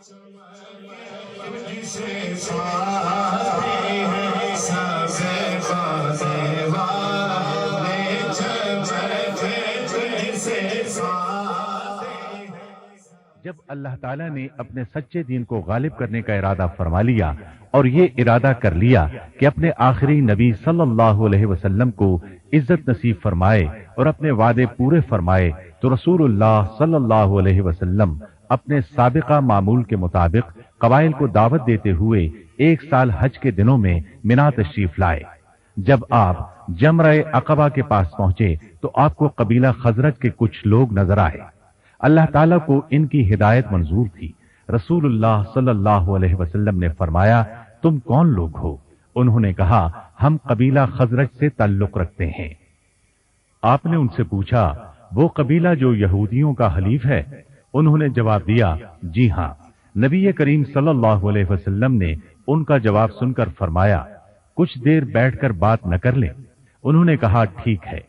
جب اللہ تعالیٰ نے اپنے سچے دین کو غالب کرنے کا ارادہ فرما لیا اور یہ ارادہ کر لیا کہ اپنے آخری نبی صلی اللہ علیہ وسلم کو عزت نصیب فرمائے اور اپنے وعدے پورے فرمائے، تو رسول اللہ صلی اللہ علیہ وسلم اپنے سابقہ معمول کے مطابق قبائل کو دعوت دیتے ہوئے 1 سال حج کے دنوں میں منا تشریف لائے۔ جب آپ جمرہ عقبہ کے پاس پہنچے تو آپ کو قبیلہ خزرج کے کچھ لوگ نظر آئے۔ اللہ تعالیٰ کو ان کی ہدایت منظور تھی۔ رسول اللہ صلی اللہ علیہ وسلم نے فرمایا، تم کون لوگ ہو؟ انہوں نے کہا، ہم قبیلہ خزرج سے تعلق رکھتے ہیں۔ آپ نے ان سے پوچھا، وہ قبیلہ جو یہودیوں کا حلیف ہے؟ انہوں نے جواب دیا، جی ہاں۔ نبی کریم صلی اللہ علیہ وسلم نے ان کا جواب سن کر فرمایا، کچھ دیر بیٹھ کر بات نہ کر لیں؟ انہوں نے کہا، ٹھیک ہے۔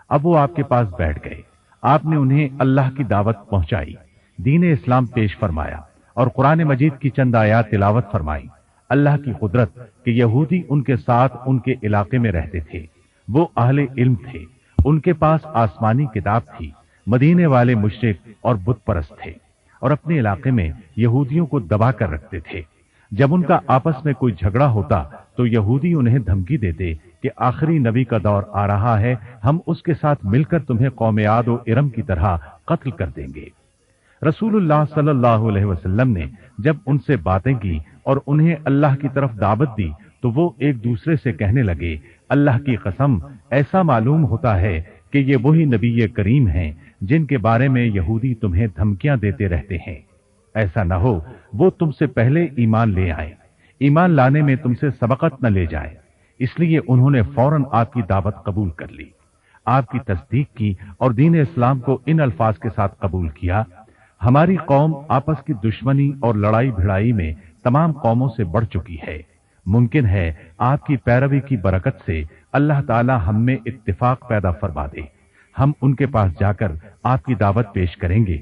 اب وہ آپ کے پاس بیٹھ گئے۔ آپ نے انہیں اللہ کی دعوت پہنچائی، دین اسلام پیش فرمایا اور قرآن مجید کی چند آیات تلاوت فرمائی۔ اللہ کی قدرت کہ یہودی ان کے ساتھ ان کے علاقے میں رہتے تھے، وہ اہل علم تھے، ان کے پاس آسمانی کتاب تھی۔ مدینے والے مشرک اور بت پرست تھے اور اپنے علاقے میں یہودیوں کو دبا کر رکھتے تھے۔ جب ان کا آپس میں کوئی جھگڑا ہوتا تو یہودی انہیں دھمکی دیتے کہ آخری نبی کا دور آ رہا ہے، ہم اس کے ساتھ مل کر تمہیں قوم عاد و ارم کی طرح قتل کر دیں گے۔ رسول اللہ صلی اللہ علیہ وسلم نے جب ان سے باتیں کی اور انہیں اللہ کی طرف دعوت دی تو وہ ایک دوسرے سے کہنے لگے، اللہ کی قسم، ایسا معلوم ہوتا ہے کہ یہ وہی نبی کریم ہیں جن کے بارے میں یہودی تمہیں دھمکیاں دیتے رہتے ہیں۔ ایسا نہ ہو وہ تم سے پہلے ایمان لے آئے، ایمان لانے میں تم سے سبقت نہ لے جائے۔ اس لیے انہوں نے فوراً آپ کی دعوت قبول کر لی، آپ کی تصدیق کی اور دین اسلام کو ان الفاظ کے ساتھ قبول کیا، ہماری قوم آپس کی دشمنی اور لڑائی بھڑائی میں تمام قوموں سے بڑھ چکی ہے۔ ممکن ہے آپ کی پیروی کی برکت سے اللہ تعالی ہم میں اتفاق پیدا فرما دے۔ ہم ان کے پاس جا کر آپ کی دعوت پیش کریں گے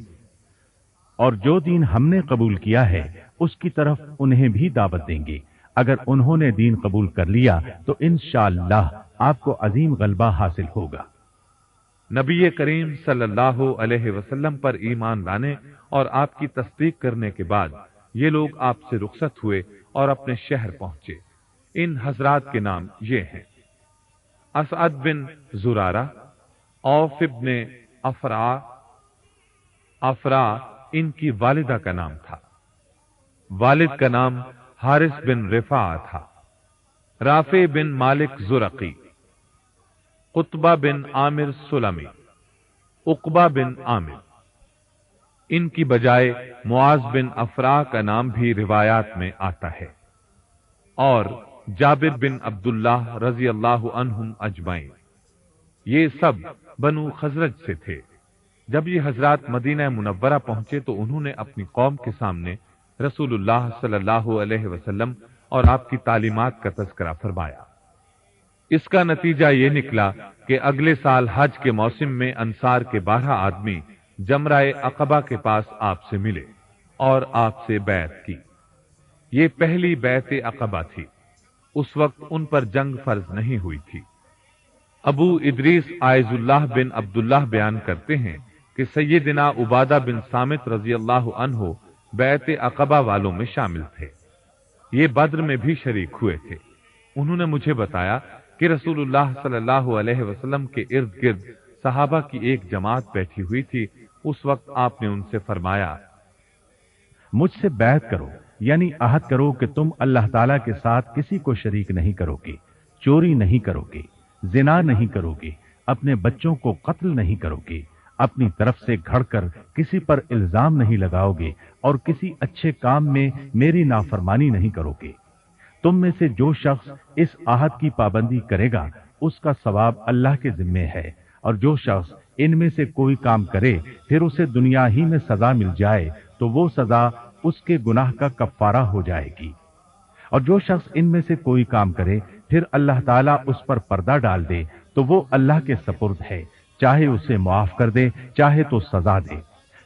اور جو دین ہم نے قبول کیا ہے اس کی طرف انہیں بھی دعوت دیں گے۔ اگر انہوں نے دین قبول کر لیا تو انشاءاللہ آپ کو عظیم غلبہ حاصل ہوگا۔ نبی کریم صلی اللہ علیہ وسلم پر ایمان لانے اور آپ کی تصدیق کرنے کے بعد یہ لوگ آپ سے رخصت ہوئے اور اپنے شہر پہنچے۔ ان حضرات کے نام یہ ہیں: اسعد بن زرارہ، اوف ابن افرا ان کی والدہ کا نام تھا، والد کا نام حارث بن رفاع تھا، رافع بن مالک زرقی، قطبہ بن عامر سلمی، عقبہ بن عامر۔ ان کی بجائے معاذ بن افرا کا نام بھی روایات میں آتا ہے، اور جابر بن عبداللہ رضی اللہ عنہم اجمعین۔ یہ سب بنو خزرج سے تھے۔ جب یہ حضرات مدینہ منورہ پہنچے تو انہوں نے اپنی قوم کے سامنے رسول اللہ صلی اللہ علیہ وسلم اور آپ کی تعلیمات کا تذکرہ فرمایا۔ اس کا نتیجہ یہ نکلا کہ اگلے سال حج کے موسم میں انصار کے 12 آدمی جمرہ عقبہ کے پاس آپ سے ملے اور آپ سے بیعت کی۔ یہ پہلی بیعت عقبہ تھی۔ اس وقت ان پر جنگ فرض نہیں ہوئی تھی۔ ابو ادریس عائز اللہ بن عبداللہ بیان کرتے ہیں کہ سیدنا عبادہ بن صامت رضی اللہ عنہ بیعت عقبہ والوں میں شامل تھے۔ یہ بدر میں بھی شریک ہوئے تھے۔ انہوں نے مجھے بتایا کہ رسول اللہ صلی اللہ علیہ وسلم کے ارد گرد صحابہ کی ایک جماعت بیٹھی ہوئی تھی۔ اس وقت آپ نے ان سے فرمایا، مجھ سے بیعت کرو، یعنی عہد کرو کہ تم اللہ تعالیٰ کے ساتھ کسی کو شریک نہیں کرو گے، چوری نہیں کرو گے، زنا نہیں کرو گے، اپنے بچوں کو قتل نہیں کرو گے، اپنی طرف سے گھڑ کر کسی پر الزام نہیں لگاؤ گے اور کسی اچھے کام میں میری نافرمانی نہیں کرو گے۔ تم میں سے جو شخص اس عہد کی پابندی کرے گا اس کا ثواب اللہ کے ذمے ہے، اور جو شخص ان میں سے کوئی کام کرے پھر اسے دنیا ہی میں سزا مل جائے تو وہ سزا اس کے گناہ کا کفارہ ہو جائے گی، اور جو شخص ان میں سے کوئی کام کرے پھر اللہ تعالیٰ اس پر پردہ ڈال دے تو وہ اللہ کے سپرد ہے، چاہے اسے معاف کر دے چاہے تو سزا دے۔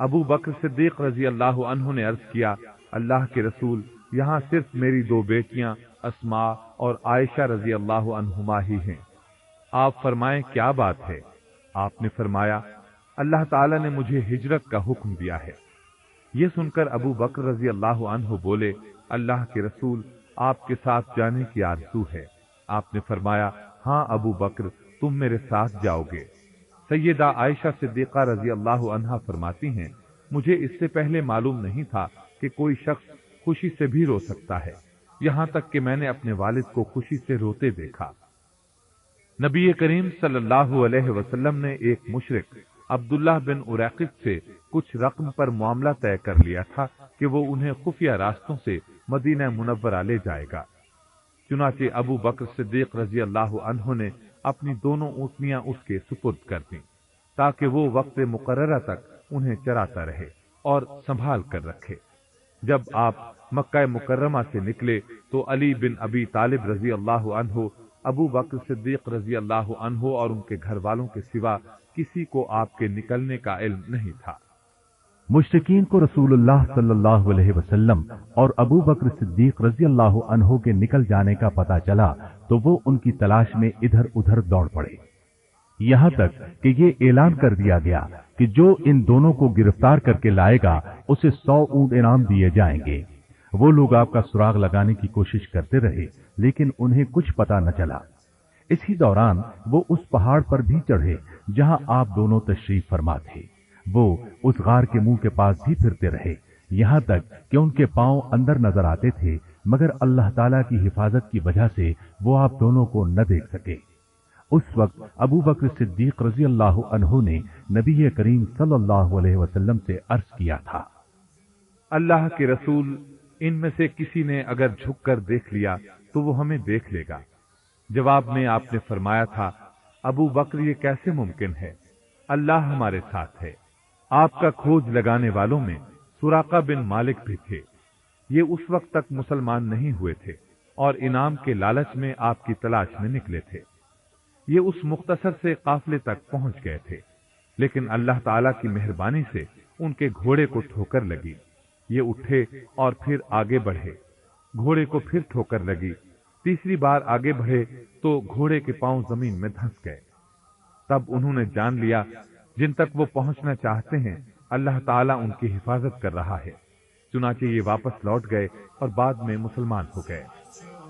ابو بکر صدیق رضی اللہ عنہ نے عرض کیا، اللہ کے رسول، یہاں صرف میری دو بیٹیاں اسماء اور عائشہ رضی اللہ عنہما ہی ہیں۔ آپ فرمائیں کیا بات ہے؟ آپ نے فرمایا، اللہ تعالی نے مجھے ہجرت کا حکم دیا ہے۔ یہ سن کر ابو بکر رضی اللہ عنہ بولے، اللہ کے رسول، آپ کے ساتھ جانے کی آرزو ہے۔ آپ نے فرمایا، ہاں ابو بکر، تم میرے ساتھ جاؤ گے۔ سیدہ عائشہ صدیقہ رضی اللہ عنہا فرماتی ہیں، مجھے اس سے پہلے معلوم نہیں تھا کہ کوئی شخص خوشی سے بھی رو سکتا ہے، یہاں تک کہ میں نے اپنے والد کو خوشی سے روتے دیکھا۔ نبی کریم صلی اللہ علیہ وسلم نے ایک مشرک عبداللہ بن اریقط سے کچھ رقم پر معاملہ طے کر لیا تھا کہ وہ انہیں خفیہ راستوں سے مدینہ منورہ لے جائے گا۔ چنانچہ ابو بکر صدیق رضی اللہ عنہ نے اپنی دونوں اونٹنیاں اس کے سپرد کر دیں تاکہ وہ وقت مقررہ تک انہیں چراتا رہے اور سنبھال کر رکھے۔ جب آپ مکہ مکرمہ سے نکلے تو علی بن ابی طالب رضی اللہ عنہ، ابو بکر صدیق رضی اللہ عنہ اور ان کے گھر والوں کے سوا کسی کو آپ کے نکلنے کا علم نہیں تھا۔ مشرکین کو رسول اللہ صلی اللہ علیہ وسلم اور ابو بکر صدیق رضی اللہ عنہ کے نکل جانے کا پتہ چلا تو وہ ان کی تلاش میں ادھر ادھر دوڑ پڑے، یہاں تک کہ یہ اعلان کر دیا گیا کہ جو ان دونوں کو گرفتار کر کے لائے گا اسے 100 اونٹ انعام دیے جائیں گے۔ وہ لوگ آپ کا سراغ لگانے کی کوشش کرتے رہے لیکن انہیں کچھ پتہ نہ چلا۔ اسی دوران وہ اس پہاڑ پر بھی چڑھے جہاں آپ دونوں تشریف فرما تھے۔ وہ اس غار کے منہ کے پاس بھی پھرتے رہے یہاں تک کہ ان کے پاؤں اندر نظر آتے تھے، مگر اللہ تعالیٰ کی حفاظت کی وجہ سے وہ آپ دونوں کو نہ دیکھ سکے۔ اس وقت ابو بکر صدیق رضی اللہ عنہ نے نبی کریم صلی اللہ علیہ وسلم سے عرض کیا تھا، اللہ کے رسول، ان میں سے کسی نے اگر جھک کر دیکھ لیا تو وہ ہمیں دیکھ لے گا۔ جواب میں آپ نے فرمایا تھا، ابو بکر یہ کیسے ممکن ہے؟ اللہ ہمارے ساتھ ہے۔ آپ کا کھوج لگانے والوں میں سراقہ بن مالک بھی تھے۔ یہ اس وقت تک مسلمان نہیں ہوئے تھے اور انعام کے لالچ میں آپ کی تلاش میں نکلے تھے۔ یہ اس مختصر سے قافلے تک پہنچ گئے تھے، لیکن اللہ تعالی کی مہربانی سے ان کے گھوڑے کو ٹھوکر لگی۔ یہ اٹھے اور پھر آگے بڑھے، گھوڑے کو پھر ٹھوکر لگی۔ تیسری بار آگے بڑھے تو گھوڑے کے پاؤں زمین میں دھنس گئے۔ تب انہوں نے جان لیا جن تک وہ پہنچنا چاہتے ہیں اللہ تعالیٰ ان کی حفاظت کر رہا ہے۔ چنانچہ یہ واپس لوٹ گئے اور بعد میں مسلمان ہو گئے۔